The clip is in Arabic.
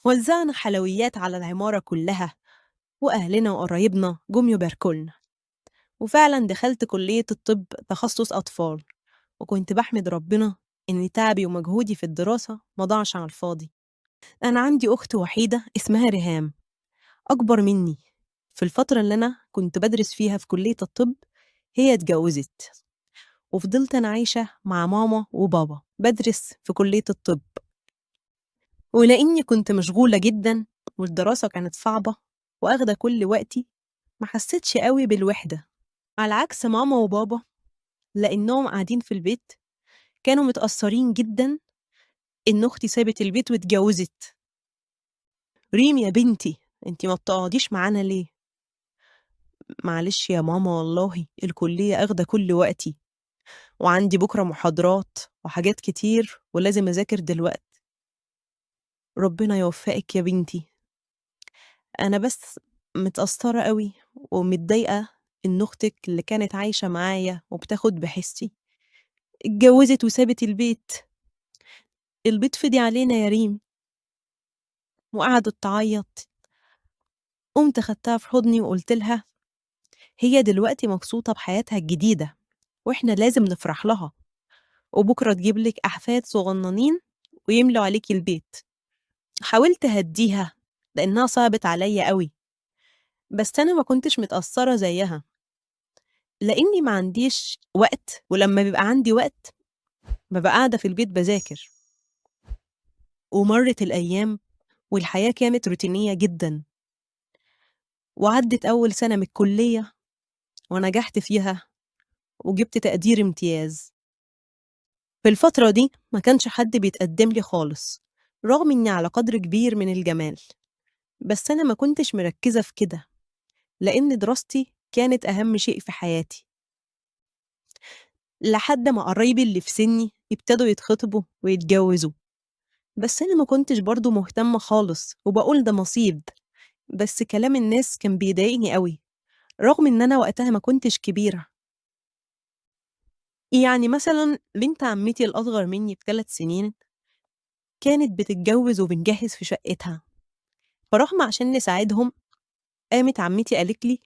وزعنا حلويات على العمارة كلها، وأهلنا وقرايبنا جم يباركولنا. وفعلا دخلت كلية الطب تخصص أطفال، وكنت بحمد ربنا إن تعبي ومجهودي في الدراسة ما ضاعش على الفاضي. أنا عندي أخت وحيدة اسمها ريهام، أكبر مني. في الفترة اللي أنا كنت بدرس فيها في كلية الطب هي اتجوزت، وفضلت أنا عايشة مع ماما وبابا بدرس في كلية الطب. ولأني كنت مشغولة جدا والدراسة كانت صعبة وأخدة كل وقتي، ما حسيتش قوي بالوحدة، على عكس ماما وبابا لأنهم قاعدين في البيت كانوا متأثرين جدا إن أختي سابت البيت واتجوزت. ريم يا بنتي، انتي ما بتقعديش معانا ليه؟ معلش يا ماما، والله الكلية أخدة كل وقتي، وعندي بكرة محاضرات وحاجات كتير ولازم أذاكر دلوقتي. ربنا يوفقك يا بنتي. أنا بس متأثرة قوي ومتضايقة إن أختك اللي كانت عايشة معايا وبتاخد بحسي اتجوزت وسابت البيت. البيت فضي علينا يا ريم. وقعدت تعيط. قمت خدتها في حضني وقلت لها هي دلوقتي مبسوطة بحياتها الجديدة، وإحنا لازم نفرح لها، وبكرة تجيب لك أحفاد صغننين ويملوا عليكي البيت. حاولت أهديها لأنها صعبت عليا قوي، بس أنا ما كنتش متأثرة زيها لأني ما عنديش وقت، ولما بيبقى عندي وقت ببقى قاعدة في البيت بذاكر. ومرت الأيام والحياة كانت روتينية جدا، وعدت أول سنة من الكلية ونجحت فيها وجبت تقدير امتياز. في الفترة دي ما كانش حد بيتقدم لي خالص، رغم إني على قدر كبير من الجمال، بس أنا ما كنتش مركزة في كده لأن دراستي كانت أهم شيء في حياتي. لحد ما قرايبي اللي في سني ابتدوا يتخطبوا ويتجوزوا، بس أنا ما كنتش برضو مهتمة خالص وبقول ده نصيب. بس كلام الناس كان بيضايقني قوي، رغم إن أنا وقتها ما كنتش كبيرة. يعني مثلا بنت عمتي الأصغر مني ب3 سنين كانت بتتجوز وبنجهز في شقتها، فرغم عشان نساعدهم قامت عمتي قالت لي